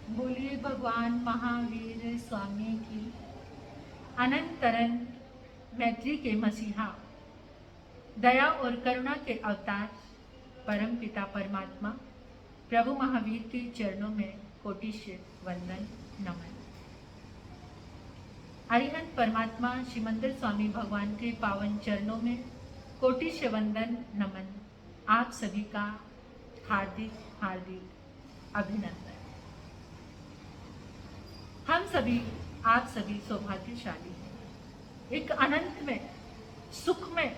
बोलिए भगवान महावीर स्वामी की। अनंत अनंत मैत्री के मसीहा, दया और करुणा के अवतार परम पिता परमात्मा प्रभु महावीर के चरणों में कोटिश वंदन नमन। अरिहंत परमात्मा श्रीमंदिर स्वामी भगवान के पावन चरणों में कोटिश वंदन नमन। आप सभी का हार्दिक हार्दिक अभिनंदन। हम सभी, आप सभी सौभाग्यशाली हैं। एक अनंत में, सुख में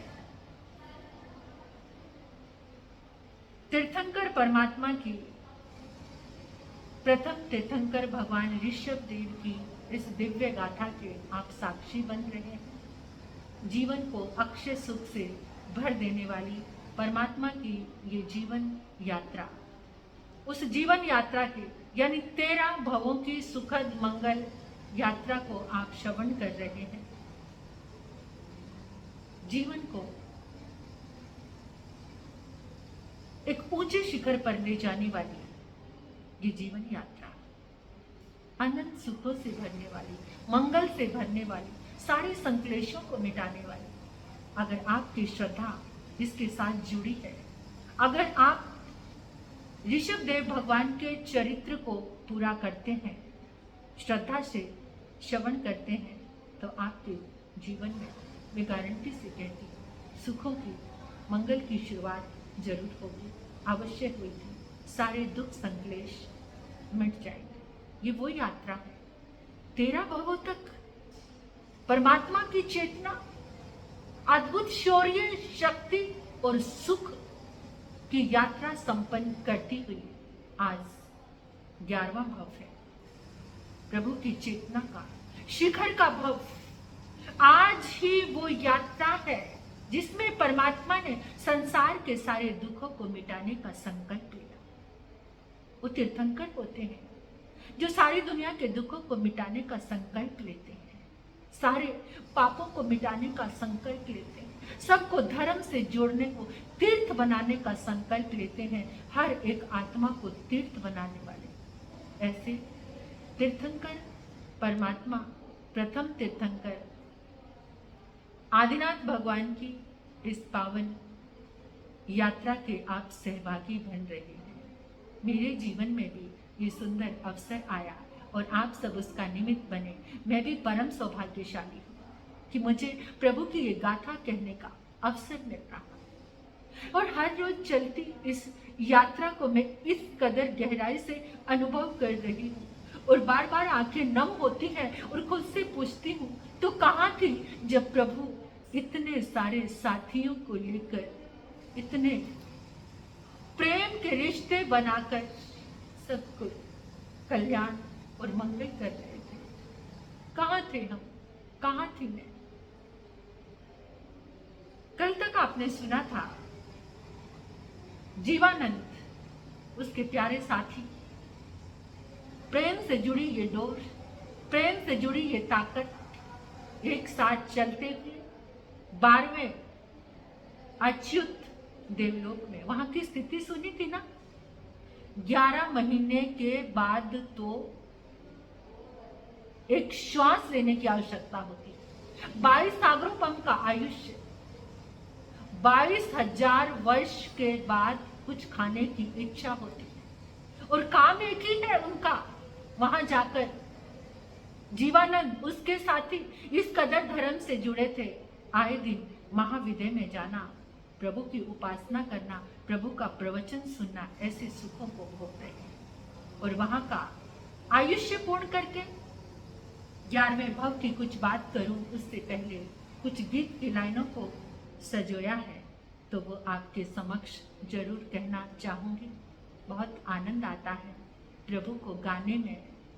तीर्थंकर परमात्मा की, प्रथम तीर्थंकर भगवान ऋषभ देव की इस दिव्य गाथा के आप साक्षी बन रहे हैं। जीवन को अक्षय सुख से भर देने वाली परमात्मा की ये जीवन यात्रा, उस जीवन यात्रा के यानी 13 भवों की सुखद मंगल यात्रा को आप श्रवण कर रहे हैं। जीवन को एक ऊंचे शिखर पर ले जाने वाली ये जीवन यात्रा, अनंत सुखों से भरने वाली, मंगल से भरने वाली, सारे संक्लेशों को मिटाने वाली, अगर आपकी श्रद्धा इसके साथ जुड़ी है, अगर आप ऋषभ देव भगवान के चरित्र को पूरा करते हैं, श्रद्धा से श्रवण करते हैं, तो आपके जीवन में मैं गारंटी से कहती हूँ सुखों की, मंगल की शुरुआत जरूर होगी, अवश्य होगी। सारे दुख संक्लेश मिट जाएंगे। ये वो यात्रा है 13 भवों तक परमात्मा की चेतना, अद्भुत शौर्य, शक्ति और सुख की यात्रा संपन्न करती हुई आज 11वां भव है। प्रभु की चेतना का शिखर का भव आज ही वो यात्रा है जिसमें परमात्मा ने संसार के सारे दुखों को मिटाने का संकल्प लिया। वो तीर्थंकर होते हैं जो सारी दुनिया के दुखों को मिटाने का संकल्प लेते हैं, सारे पापों को मिटाने का संकल्प लेते हैं, सबको धर्म से जोड़ने को, तीर्थ बनाने का संकल्प लेते हैं, हर एक आत्मा को तीर्थ बनाने वाले ऐसे तीर्थंकर परमात्मा, प्रथम तीर्थंकर आदिनाथ भगवान की इस पावन यात्रा के आप सहभागी बन रहे हैं। मेरे जीवन में भी ये सुंदर अवसर आया और आप सब उसका निमित्त बने। मैं भी परम सौभाग्यशाली हूँ कि मुझे प्रभु की ये गाथा कहने का अवसर मिल रहा और हर रोज चलती इस यात्रा को मैं इस कदर गहराई से अनुभव कर रही हूँ और बार बार आंखें नम होती हैं और खुद से पूछती हूँ तो कहाँ थी जब प्रभु इतने सारे साथियों को लेकर, इतने प्रेम के रिश्ते बनाकर सबको कल्याण और मंगल कर रहे थे। कहाँ थे हम, कहाँ थी मैं? कल तक आपने सुना था जीवानंद, उसके प्यारे साथी, प्रेम से जुड़ी ये डोर, प्रेम से जुड़ी ये ताकत, एक साथ चलते हुए 12वें अच्युत देवलोक में, वहां की स्थिति सुनी थी ना। 11 महीने के बाद तो एक श्वास लेने की आवश्यकता होती है। 22 सागरों पंप का आयुष्य, 22,000 वर्ष के बाद कुछ खाने की इच्छा होती है और काम एक ही है उनका। वहां जाकर जीवानंद, उसके साथी इस कदर धर्म से जुड़े थे, आए दिन महाविद्य में जाना, प्रभु की उपासना करना, प्रभु का प्रवचन सुनना, ऐसे सुखों को भोग रहे हैं। और वहां का आयुष्य पूर्ण करके 11वें भव की कुछ बात करूं उससे पहले कुछ गीत की लाइनों को सजोया है तो वो आपके समक्ष जरूर कहना चाहूंगी। बहुत आनंद आता है प्रभु को गाने में,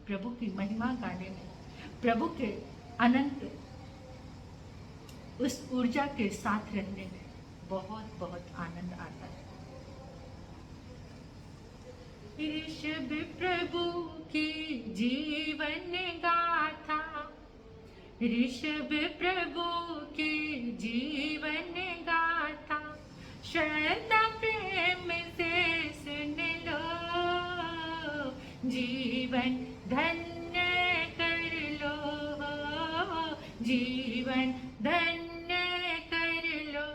प्रभु की महिमा गाने में, प्रभु के अनंत उस ऊर्जा के साथ रहने में बहुत बहुत आनंद आता है। ऋषभ प्रभु की जीवन गाथा, ऋषभ प्रभु की जीवन गाथा, श्रद्धा प्रेम से सुन लो, जीवन जीवन धन्य कर लो, जीवन धन्य कर लो।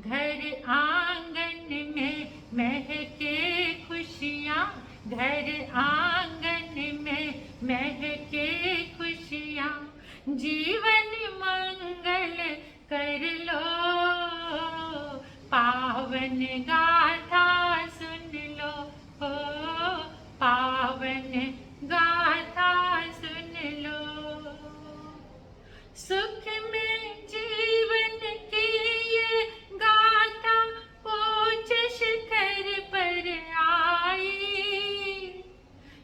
घर आंगन में महके खुशियाँ, घर आंगन में महके खुशियाँ, जीवन मंगल कर लो। पावन गाथा सुन लो, हो पावन गाथा सुन लो। सुख में जीवन की ये गाथा ऊंच शिखर पर आई।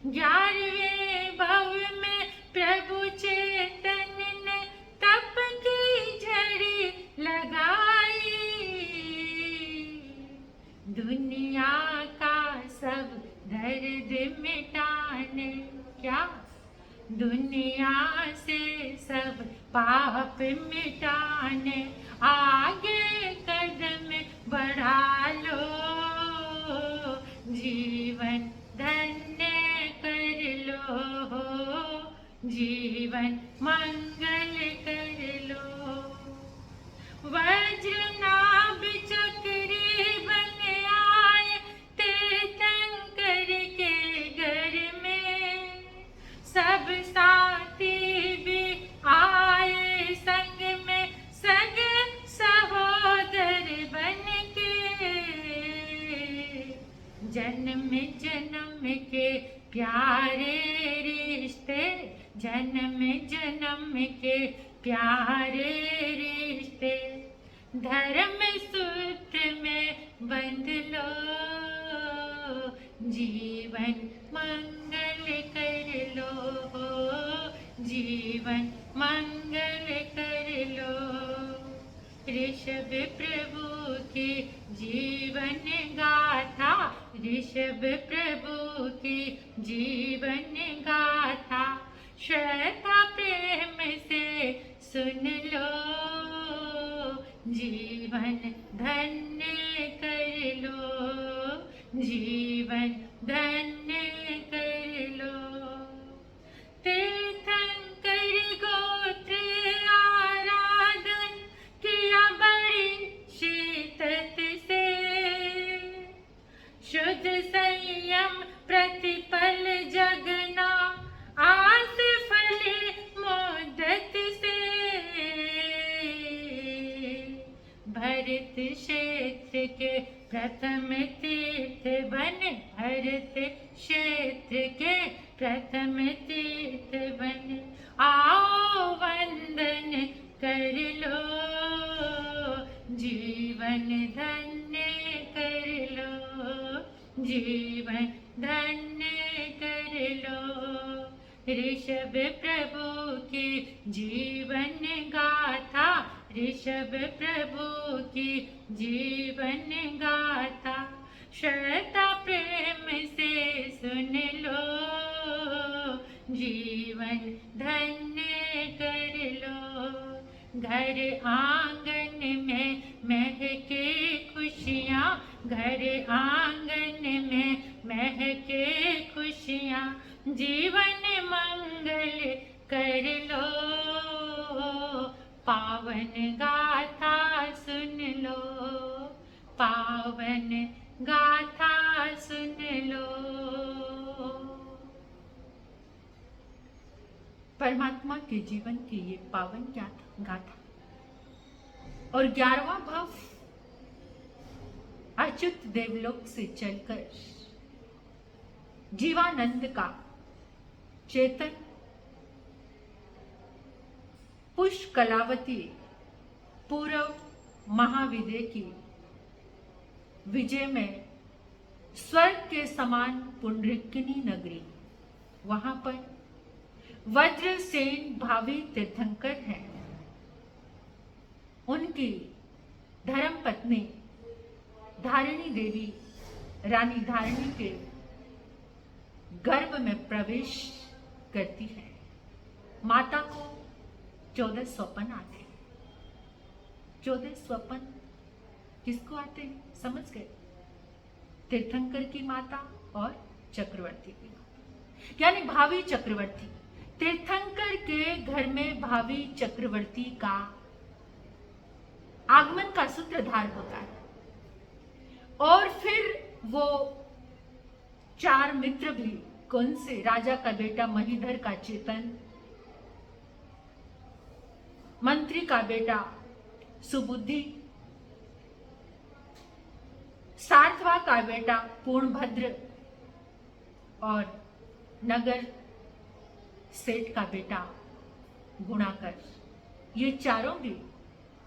11वें भव में प्रभु चेतन ने तप की झड़ी लगाई। दुनिया का सब दर्द मिटाने, क्या दुनिया से सब पाप मिटाने आगे कदम बढ़ा लो। जीवन धन्य कर लो, जीवन मंगल कर लो। वज्रनाभ चक्री बन आए तीर्थंकर के घर में, सब साथी भी आए संग में, सगे सहोदर बन के। जन्म जन्म के प्यारे रिश्ते, जन्म जन्म के प्यारे रिश्ते, धर्म सूत्र में बंध लो। जीवन मंगल कर लो, जीवन मंगल कर लो। ऋषभ प्रभु की जीवन गाथा, ऋषभ प्रभु की जीवन गाथा, श्रद्धा प्रेम से सुन लो। जीवन धन्य कर लो, जीवन धन्य कर लो। तीर्थंकर गोत्र आराधन किया बड़ी शिद्दत से, शुद्ध संयम प्रतिपल जगना आस फले मोदत से। भरत क्षेत्र के प्रथम तीर्थ बने, भरत क्षेत्र के प्रथम तीर्थ बने, आओ वंदन कर लो। जीवन धन्य कर लो, जीवन धन्य कर लो। ऋषभ प्रभु की जीवन गाथा, ऋषभ प्रभु की जीवन गाथा, श्रद्धा प्रेम से सुन लो। जीवन धन्य कर लो। घर आंगन में महके खुशियाँ, घर आंगन में महके खुशियाँ, जीवन मंगल कर लो। पावन गाथा सुन लो, पावन गाथा सुन लो। परमात्मा के जीवन की ये पावन गाथा और 11वां भाव अच्युत देवलोक से चलकर जीवानंद का चेतन पुष्कलावती पूर्व महाविद्य की विजय में स्वर्ग के समान पुंडरीकिनी नगरी, वहां पर वज्रसेन भावी तीर्थंकर हैं। उनकी धर्म पत्नी धारिणी देवी रानी धारिणी के गर्भ में प्रवेश करती है। माता को 14 स्वप्न आते हैं। 14 स्वप्न किसको आते हैं समझ गए? तीर्थंकर की माता और चक्रवर्ती की माता। यानी भावी चक्रवर्ती। तीर्थंकर के घर में भावी चक्रवर्ती का आगमन का सूत्रधार होता है। और फिर वो 4 मित्र भी, कौन से? राजा का बेटा महीधर का चेतन, मंत्री का बेटा सुबुद्धि, सार्थवा का बेटा पूर्णभद्र और नगर सेठ का बेटा गुणाकर। ये चारों भी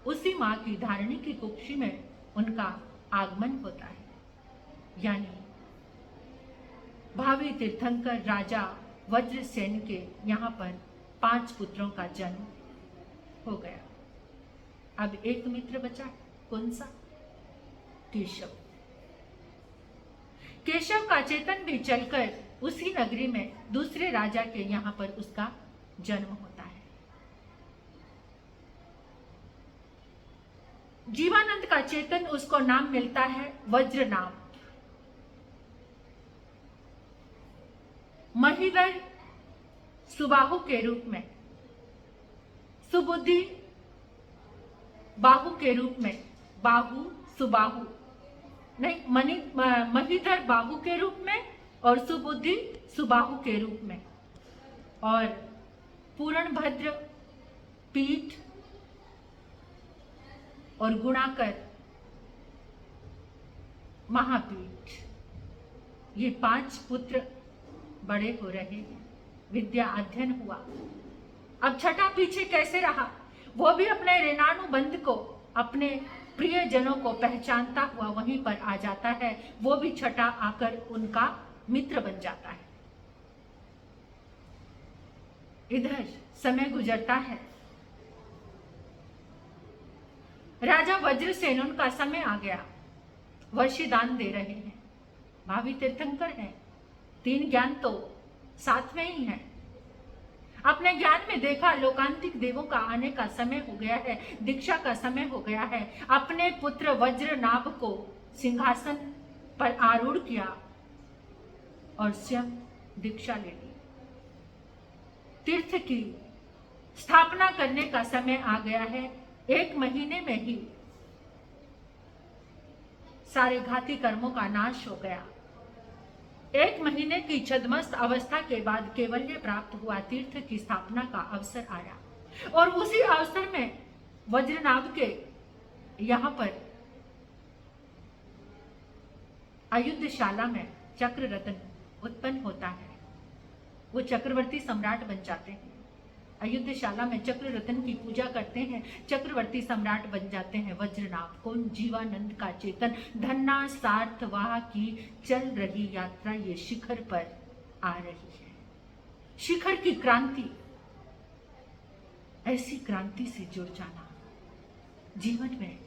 उसी मां की धारणी की कुक्षी में उनका आगमन होता है। यानी भावी तीर्थंकर राजा वज्रसेन के यहाँ पर 5 पुत्रों का जन्म हो गया। अब एक मित्र बचा, कौन सा? केशव। केशव का चेतन भी चलकर उसी नगरी में दूसरे राजा के यहाँ पर उसका जन्म होता है। जीवानंद का चेतन, उसको नाम मिलता है वज्र नाम। महीधर सुबाहु के रूप में, सुबुद्धि बाहु के रूप में, बाहु सुबाहु नहीं, महीधर बाहु के रूप में और सुबुद्धि सुबाहु के रूप में, और पूर्णभद्र पीठ और गुणाकर महापीठ। ये 5 पुत्र बड़े हो रहे हैं, विद्या अध्ययन हुआ। अब छठा पीछे कैसे रहा? वो भी अपने ऋणानुबंध को, अपने प्रियजनों को पहचानता हुआ वहीं पर आ जाता है। वो भी छठा आकर उनका मित्र बन जाता है। इधर समय गुजरता है, राजा वज्रसेन, उनका समय आ गया, वर्षीदान दे रहे हैं। भावी तीर्थंकर हैं, 3 ज्ञान तो साथ में ही है। अपने ज्ञान में देखा लोकांतिक देवों का आने का समय हो गया है, दीक्षा का समय हो गया है। अपने पुत्र वज्रनाभ को सिंहासन पर आरूढ़ किया और स्वयं दीक्षा ले ली। तीर्थ की स्थापना करने का समय आ गया है। 1 महीने में ही सारे घाती कर्मों का नाश हो गया। 1 महीने की छद्मस्त अवस्था के बाद कैवल्य प्राप्त हुआ, तीर्थ की स्थापना का अवसर आया। और उसी अवसर में वज्रनाभ के यहां पर अयुद्धशाला में चक्र रत्न उत्पन्न होता है। वो चक्रवर्ती सम्राट बन जाते हैं। अयुद्धशाला में चक्र रत्न की पूजा करते हैं, चक्रवर्ती सम्राट बन जाते हैं वज्रनाभ। कौन? जीवानंद का चेतन। धन्ना सार्थवाह की चल रही यात्रा ये शिखर पर आ रही है। शिखर की क्रांति, ऐसी क्रांति से जुड़ जाना, जीवन में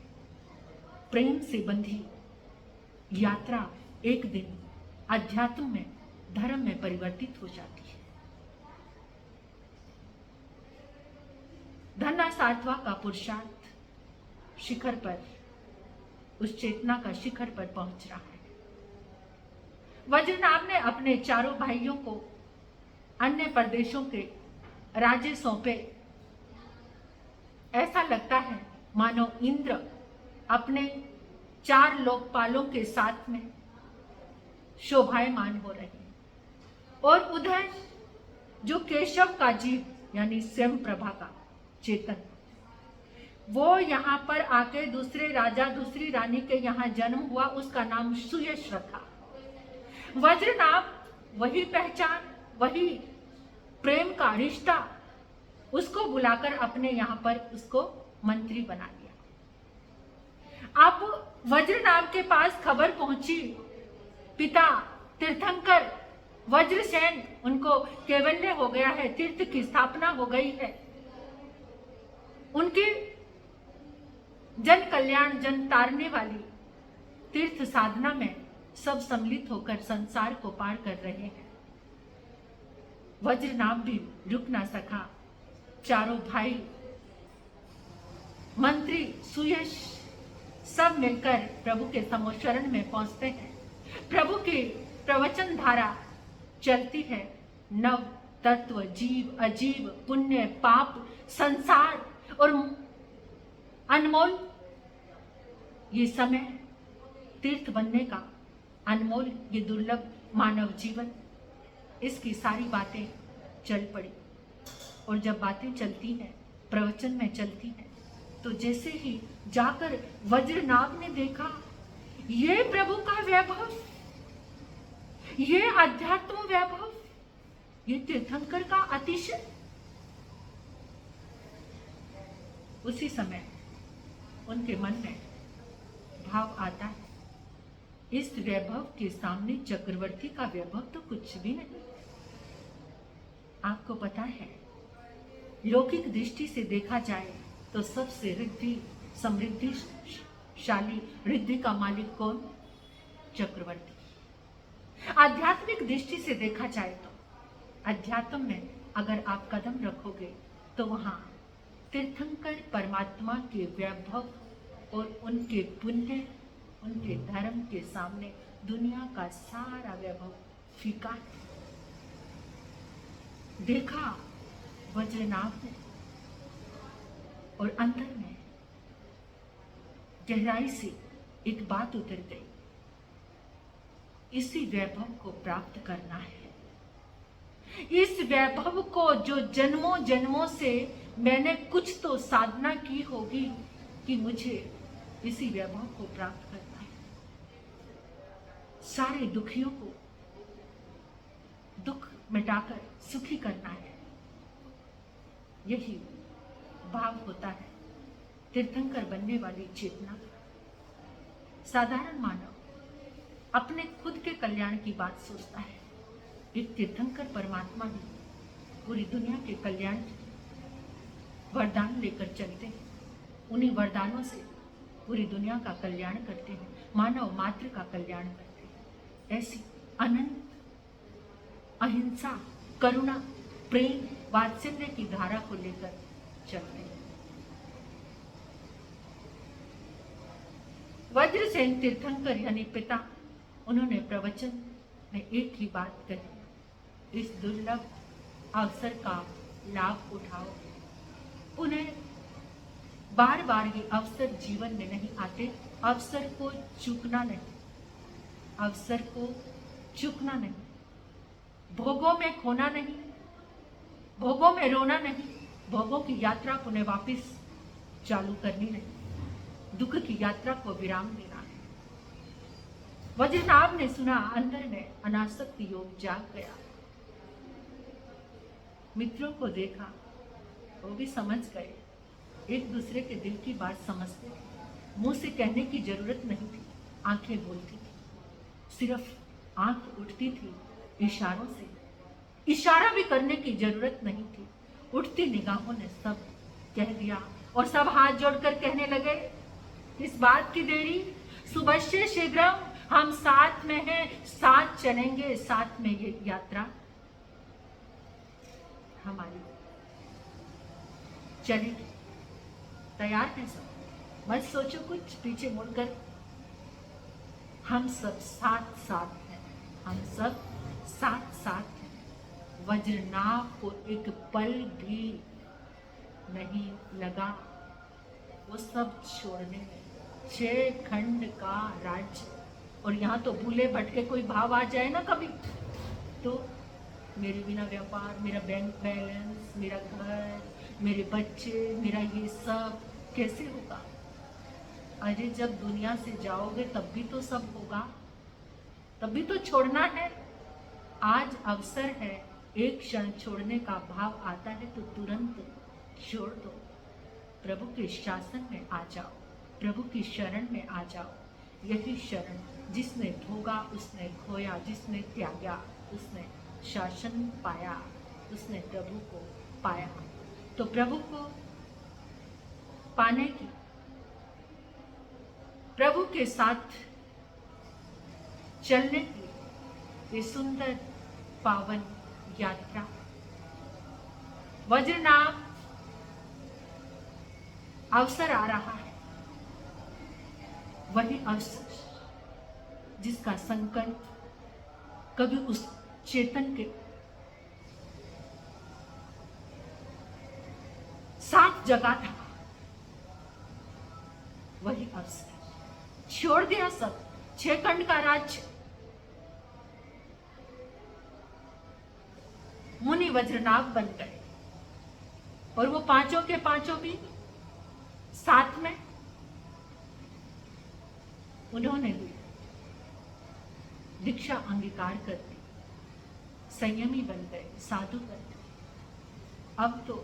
प्रेम से बंधी यात्रा एक दिन अध्यात्म में, धर्म में परिवर्तित हो जाती है। धन्ना सार्थवा का पुरुषार्थ शिखर पर, उस चेतना का शिखर पर पहुंच रहा है। वज्रनाभ ने अपने चारों भाइयों को अन्य प्रदेशों के राज्य सौंपे। ऐसा लगता है मानो इंद्र अपने 4 लोकपालों के साथ में शोभायमान हो रहे हैं। और उधर जो केशव का जीव, यानी स्वयं प्रभा का चेतन, वो यहाँ पर आके दूसरे राजा दूसरी रानी के यहाँ जन्म हुआ, उसका नाम सुयश रखा। वज्रनाभ वही पहचान, वही प्रेम का रिश्ता, उसको बुलाकर अपने यहाँ पर उसको मंत्री बना दिया। अब वज्रनाभ के पास खबर पहुंची, पिता तीर्थंकर वज्रसेन, उनको कैवल्य हो गया है, तीर्थ की स्थापना हो गई है। उनके जन कल्याण, जन तारने वाली तीर्थ साधना में सब सम्मिलित होकर संसार को पार कर रहे हैं। वज्रनाभ भी रुक ना सका। चारों भाई, मंत्री, सुयश, सब मिलकर प्रभु के समोशरण में पहुंचते हैं। प्रभु की प्रवचन धारा चलती है नव तत्व, जीव अजीव, पुण्य पाप, संसार और अनमोल ये समय, तीर्थ बनने का अनमोल ये दुर्लभ मानव जीवन, इसकी सारी बातें चल पड़ी। और जब बातें चलती हैं, प्रवचन में चलती हैं, तो जैसे ही जाकर वज्रनाभ ने देखा, ये प्रभु का वैभव, ये अध्यात्म वैभव, ये तीर्थंकर का अतिशय। उसी समय उनके मन में भाव आता है, इस वैभव के सामने चक्रवर्ती का वैभव तो कुछ भी नहीं। आपको पता है, लौकिक दृष्टि से देखा जाए तो सबसे रिद्धि समृद्धिशाली, रिद्धि का मालिक कौन? चक्रवर्ती। आध्यात्मिक दृष्टि से देखा जाए तो अध्यात्म में अगर आप कदम रखोगे तो वहां तीर्थंकर परमात्मा के वैभव और उनके पुण्य, उनके धर्म के सामने दुनिया का सारा वैभव फीका है। देखा वज्रनाभ ने और अंदर में गहराई से एक बात उतर गई, इसी वैभव को प्राप्त करना है। इस वैभव को जो जन्मों जन्मों से मैंने कुछ तो साधना की होगी कि मुझे इसी वैभव को प्राप्त करना है। सारे दुखियों को दुख मिटाकर सुखी करना है। यही भाव होता है तीर्थंकर बनने वाली चेतना। साधारण मानव अपने खुद के कल्याण की बात सोचता है, एक तीर्थंकर परमात्मा ही पूरी दुनिया के कल्याण वरदान लेकर चलते हैं। उन्हीं वरदानों से पूरी दुनिया का कल्याण करते हैं, मानव मात्र का कल्याण करते हैं। ऐसी अनंत अहिंसा, करुणा, प्रेम, वात्सल्य की धारा को लेकर चलते हैं। वज्रसेन तीर्थंकर यानी पिता, उन्होंने प्रवचन में एक ही बात कही, इस दुर्लभ अवसर का लाभ उठाओ। उन्हें बार बार ये अवसर जीवन में नहीं आते, अवसर को चूकना नहीं, अवसर को चूकना नहीं, भोगों में खोना नहीं, भोगों में रोना नहीं, भोगों की यात्रा को उन्हें वापिस चालू करनी नहीं, दुख की यात्रा को विराम देना है। वज्रनाभ ने सुना, अंदर में अनासक्ति योग जाग गया। मित्रों को देखा, वो भी समझ गए, एक दूसरे के दिल की बात समझते थे। मुंह से कहने की जरूरत नहीं थी, आंखें बोलती थी, सिर्फ आंख उठती थी इशारों से, इशारा भी करने की जरूरत नहीं थी। उठती निगाहों ने सब कह दिया और सब हाथ जोड़कर कहने लगे, इस बात की देरी, सुबह से शीघ्रम, हम साथ में हैं, साथ चलेंगे, साथ में ये यात्रा हमारी चलेगी। तैयार है सब, मत सोचो कुछ पीछे मुड़कर, हम सब साथ साथ हैं, हम सब साथ साथ हैं। वज्रनाभ को एक पल भी नहीं लगा वो सब छोड़ने में। 6 खंड का राज्य, और यहाँ तो भूले भटके कोई भाव आ जाए ना कभी, तो मेरे बिना व्यापार, मेरा बैंक बैलेंस, मेरा घर, मेरे बच्चे, मेरा ये सब कैसे होगा? अरे जब दुनिया से जाओगे तब भी तो सब होगा, तब भी तो छोड़ना है। आज अवसर है, एक क्षण छोड़ने का भाव आता है तो तुरंत छोड़ दो। प्रभु के शासन में आ जाओ, प्रभु की शरण में आ जाओ। यही शरण, जिसने भोगा उसने खोया, जिसने त्यागा उसने शासन पाया, उसने प्रभु को पाया। तो प्रभु को पाने की, प्रभु के साथ चलने की ये सुंदर पावन यात्रा, वज्रनाभ अवसर आ रहा है, वही अवसर जिसका संकल्प कभी उस चेतन के साथ जगा था, वही अवसर छोड़ दिया सब, 6 खंड का राज्य, मुनि वज्रनाभ बन गए और वो पांचों के पांचों भी साथ में उन्होंने भी दीक्षा अंगीकार कर दी, संयमी बन गए, साधु बन गए। अब तो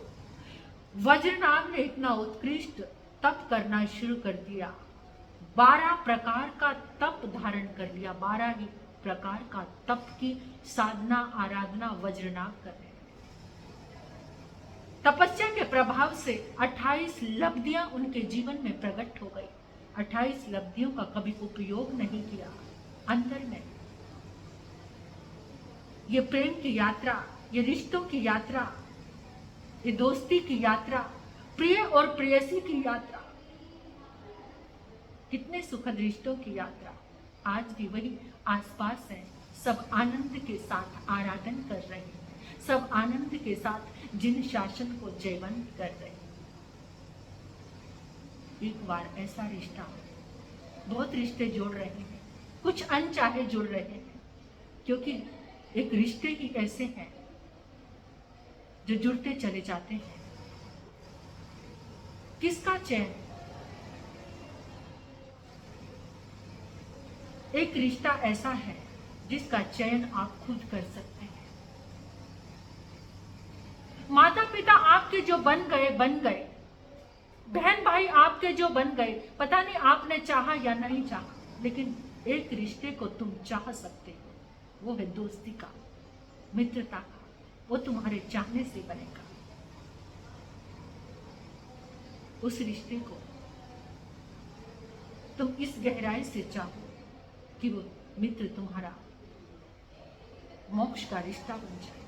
वज्रनाभ ने इतना उत्कृष्ट तप करना शुरू कर दिया, 12 प्रकार का तप धारण कर लिया, 12 ही प्रकार का तप की साधना आराधना वज्रनाभ कर रहे हैं। तपस्या के प्रभाव से 28 लब्धियां उनके जीवन में प्रकट हो गई। 28 लब्धियों का कभी उपयोग नहीं किया अंतर में। ये प्रेम की यात्रा, ये रिश्तों की यात्रा, ये दोस्ती की यात्रा, प्रिय और प्रेयसी की यात्रा, कितने सुखद रिश्तों की यात्रा आज भी वही आसपास है। सब आनंद के साथ आराधन कर रहे हैं, सब आनंद के साथ जिन शासन को जयवंत कर रहे हैं। एक बार ऐसा रिश्ता, बहुत रिश्ते जोड़ रहे हैं, कुछ अनचाहे जुड़ रहे हैं, क्योंकि एक रिश्ते ही ऐसे हैं जो जुड़ते चले जाते हैं। किसका चयन? एक रिश्ता ऐसा है जिसका चयन आप खुद कर सकते हैं। माता पिता आपके जो बन गए, बहन भाई आपके जो बन गए, पता नहीं आपने चाहा या नहीं चाहा, लेकिन एक रिश्ते को तुम चाह सकते हो, वो है दोस्ती का, मित्रता का, वो तुम्हारे चाहने से बनेगा। उस रिश्ते को तुम इस गहराई से चाहो कि वो मित्र तुम्हारा मोक्ष का रिश्ता बन जाए,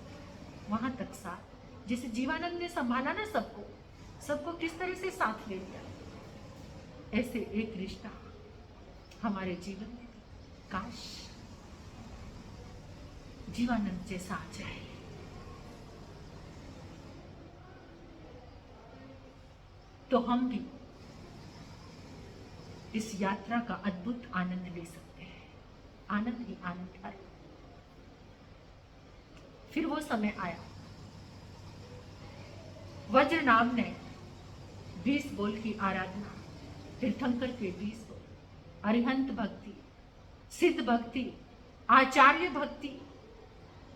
वहां तक साथ। जैसे जीवानंद ने संभाला ना सबको किस तरह से साथ ले लिया, ऐसे एक रिश्ता हमारे जीवन में काश जीवानंद जैसा आ जाए। तो हम भी इस यात्रा का अद्भुत आनंद ले सकते हैं। आनंद ही आनंद है। फिर वो समय आया, वज्रनाभ ने 20 बोल की आराधना, तीर्थंकर के 20 बोल, अरिहंत भक्ति, सिद्ध भक्ति, आचार्य भक्ति,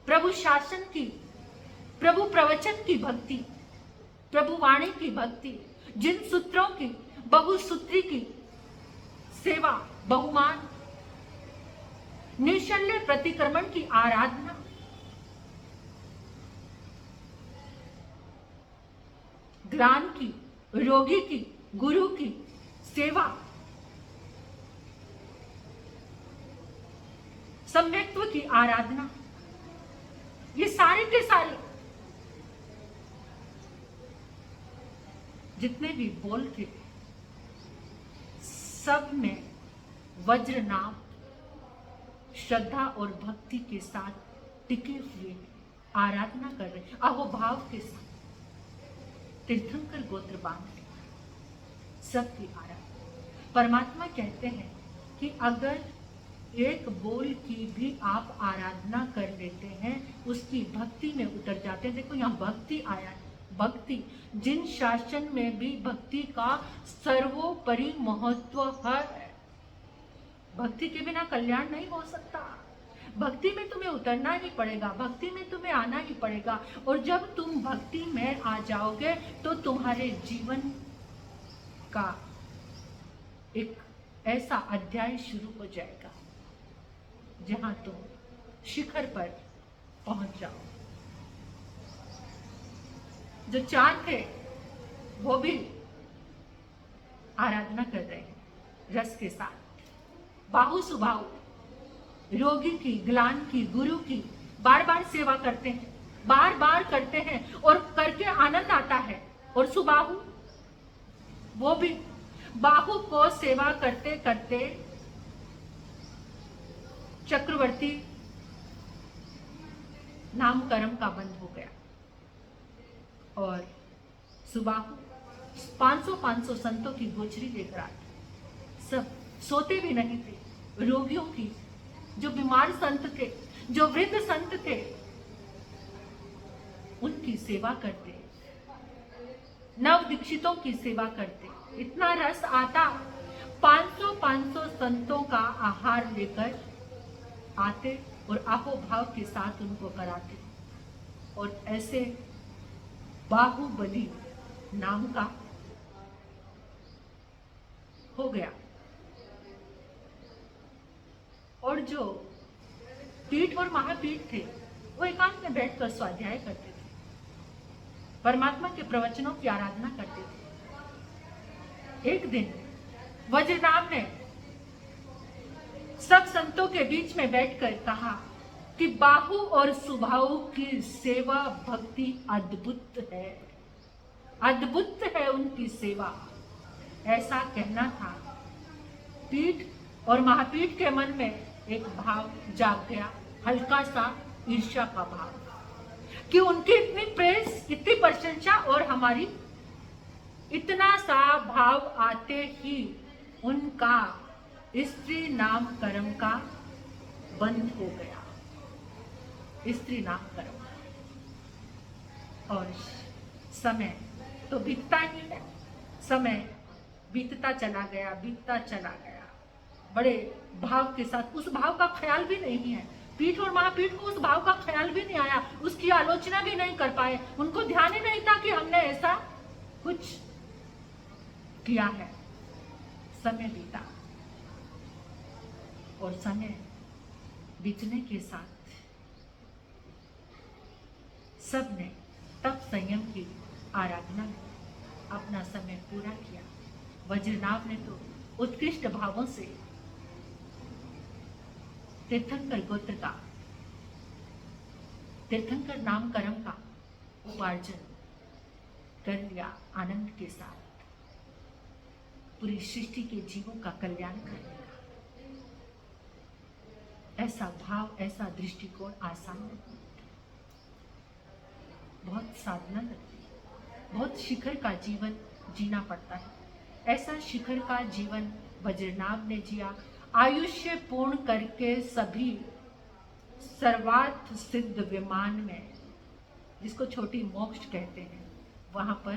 प्रभु शासन की, प्रभु प्रवचन की भक्ति, प्रभु वाणी की भक्ति, जिन सूत्रों की, बहुसूत्री की सेवा, बहुमान, निशल्य प्रतिक्रमण की आराधना, ग्लान की, रोगी की, गुरु की सेवा, सम्यक्त्व की आराधना, ये सारे के सारे जितने भी बोल थे, सब में वज्रनाभ श्रद्धा और भक्ति के साथ टिके हुए आराधना कर रहे, अहोभाव के साथ तीर्थंकर गोत्र बांध सबकी आराधना। परमात्मा कहते हैं कि अगर एक बोल की भी आप आराधना कर लेते हैं, उसकी भक्ति में उतर जाते हैं। देखो यहाँ भक्ति आया है, भक्ति, जिन शासन में भी भक्ति का सर्वोपरि महत्व है। भक्ति के बिना कल्याण नहीं हो सकता। भक्ति में तुम्हें उतरना ही पड़ेगा, भक्ति में तुम्हें आना ही पड़ेगा। और जब तुम भक्ति में आ जाओगे तो तुम्हारे जीवन का एक ऐसा अध्याय शुरू हो जाएगा जहां तुम शिखर पर पहुंच जाओ। जो 4 थे वो भी आराधना कर रहे हैं रस के साथ, बाहु सुबाहु, रोगी की, ग्लान की, गुरु की, बार बार सेवा करते हैं, बार बार करते हैं और करके आनंद आता है। और सुबाहु, वो भी बाहु को सेवा करते करते चक्रवर्ती नाम कर्म का बंद हो गया और सुबाहु 500 संतों की गोचरी लेकर आते, सब सोते भी नहीं थे। रोगियों की, जो बीमार संत थे, जो वृद्ध संत थे, उनकी सेवा करते, नव दीक्षितों की सेवा करते। इतना रस आता, 500 संतों का आहार लेकर आते और आहोभाव के साथ उनको कराते। और ऐसे बाहुबली नाम का हो गया। और जो पीठ और महापीठ थे, वो एकांत में बैठकर स्वाध्याय करते थे, परमात्मा के प्रवचनों की आराधना करते थे। एक दिन वज्रनाभ ने सब संतों के बीच में बैठकर कहा कि बाहु और सुबाहु की सेवा भक्ति अद्भुत है, अद्भुत है उनकी सेवा। ऐसा कहना था। पीठ और महापीठ के मन में एक भाव जाग गया, हल्का सा ईर्ष्या का भाव, कि उनकी इतनी प्रेस, इतनी प्रशंसा और हमारी, इतना सा भाव आते ही उनका स्त्री नाम कर्म का बंद हो गया। स्त्री नाम कर्म, और समय तो बीतता ही है। समय बीतता चला गया, बीतता चला गया, बड़े भाव के साथ। उस भाव का ख्याल भी नहीं है, पीठ और महापीठ को उस भाव का ख्याल भी नहीं आया, उसकी आलोचना भी नहीं कर पाए। उनको ध्यान ही नहीं था कि हमने ऐसा कुछ किया है। समय बीता, और समय बीतने के साथ सबने तप संयम की आराधना में अपना समय पूरा किया। वज्रनाभ ने तो उत्कृष्ट भावों से तीर्थंकर गोत्र का, तीर्थंकर नाम कर्म का उपार्जन कर लिया आनंद के साथ, पूरी सृष्टि के जीवों का कल्याण करने का। ऐसा भाव, ऐसा दृष्टिकोण आसान नहीं, बहुत साधना लगती है, बहुत शिखर का जीवन जीना पड़ता है। ऐसा शिखर का जीवन वज्रनाभ ने जिया। आयुष्य पूर्ण करके सभी सर्वार्थ सिद्ध विमान में, जिसको छोटी मोक्ष कहते हैं, वहां पर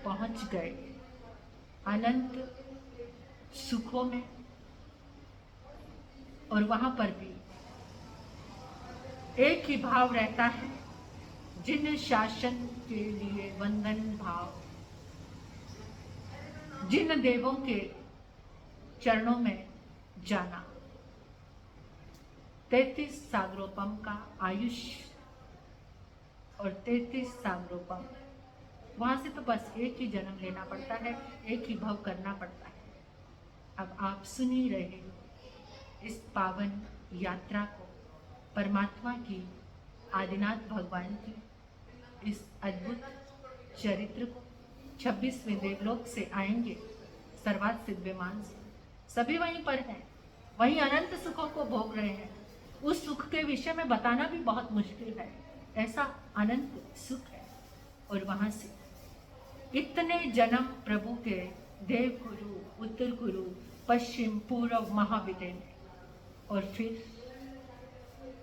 पहुंच गए, अनंत सुखों में। और वहां पर भी एक ही भाव रहता है, जिन शासन के लिए वंदन भाव, जिन देवों के चरणों में जाना। 33 सागरोपम का आयुष्य और 33 सागरोपम, वहां से तो बस एक ही जन्म लेना पड़ता है, एक ही भव करना पड़ता है। अब आप सुन ही रहे हो इस पावन यात्रा को, परमात्मा की, आदिनाथ भगवान की इस अद्भुत चरित्र को। 26वें देवलोक से आएंगे, सर्वार्थ सिद्ध विमान से, सभी वहीं पर हैं, वहीं अनंत सुखों को भोग रहे हैं। उस सुख के विषय में बताना भी बहुत मुश्किल है, ऐसा अनंत सुख है। और वहां से इतने जन्म प्रभु के देव गुरु, उत्तर गुरु, पश्चिम, पूर्व, महाविदय में, और फिर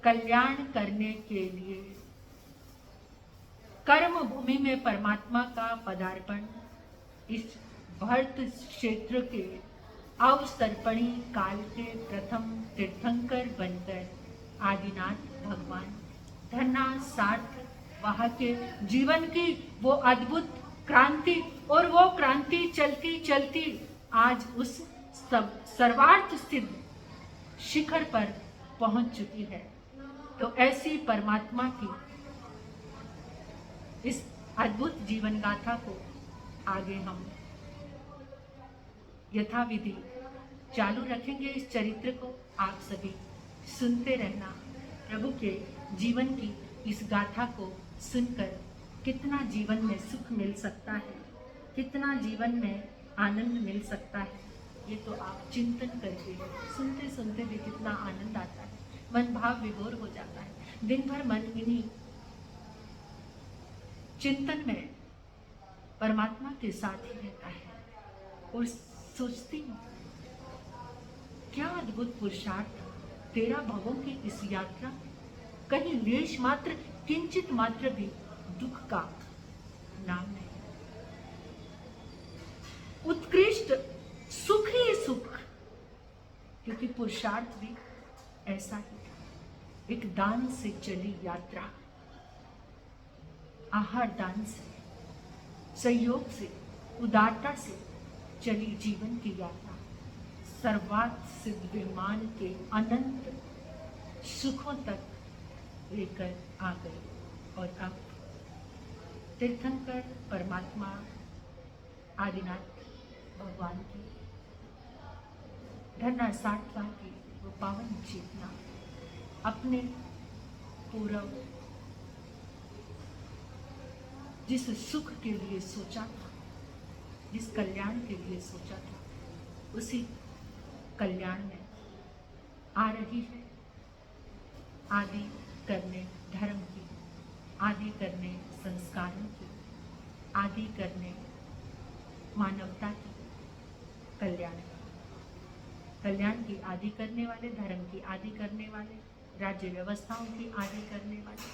कल्याण करने के लिए कर्म भूमि में परमात्मा का पदार्पण, इस भरत क्षेत्र के अवसर्पणी काल के प्रथम तीर्थंकर बनकर आदिनाथ भगवान धन्ना सार्थ वहां के जीवन की वो अद्भुत क्रांति, और वो क्रांति चलती चलती आज उस सब सर्वार्थ सिद्ध शिखर पर पहुंच चुकी है। तो ऐसी परमात्मा की इस अद्भुत जीवन गाथा को आगे हम यथाविधि चालू रखेंगे। इस चरित्र को आप सभी सुनते रहना। प्रभु के जीवन की इस गाथा को सुनकर कितना जीवन में सुख मिल सकता है, कितना जीवन में आनंद मिल सकता है, ये तो आप चिंतन करके सुनते सुनते भी कितना आनंद आता है, मन भाव विभोर हो जाता है। दिन भर मन इन्हीं चिंतन में परमात्मा के साथ ही रहता है। और सोचती हूँ क्या अद्भुत पुरुषार्थ, 13 भवों की इस यात्रा कहीं लेश मात्र, किंचित मात्र भी दुख का नाम नहीं। उत्कृष्ट सुख ही सुख, क्योंकि पुरुषार्थ भी ऐसा ही था। एक दान से चली यात्रा, आहार दान से, सहयोग से, उदारता से चली जीवन की यात्रा सर्वार्थ सिद्ध विमान के अनंत सुखों तक लेकर आ गई। और अब तीर्थंकर परमात्मा आदिनाथ भगवान की धर्ना 60वां की वो पावन चेतना अपने पूर्व जिस सुख के लिए सोचा था, जिस कल्याण के लिए सोचा था, उसी कल्याण में आ रही है। आदि करने धर्म की, आदि करने संस्कारों की, आदि करने मानवता की, कल्याण की आदि करने वाले, धर्म की आदि करने वाले, राज्य व्यवस्थाओं की आदि करने वाले,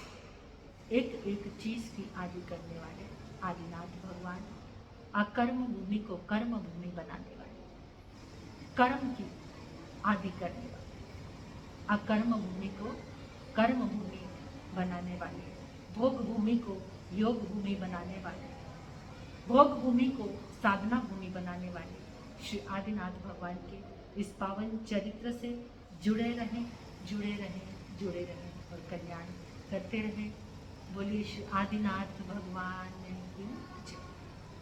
एक एक चीज की आदि करने वाले आदिनाथ भगवान, अकर्म भूमि को कर्म भूमि बनाने वाले, कर्म की आदि करने वाले, अकर्म भूमि को कर्म भूमि बनाने वाले, भोग भूमि को योग भूमि बनाने वाले, भोग भूमि को साधना भूमि बनाने वाले श्री आदिनाथ भगवान के इस पावन चरित्र से जुड़े रहें, जुड़े रहें, जुड़े रहें और कल्याण करते रहें। बोलिए श्री आदिनाथ भगवान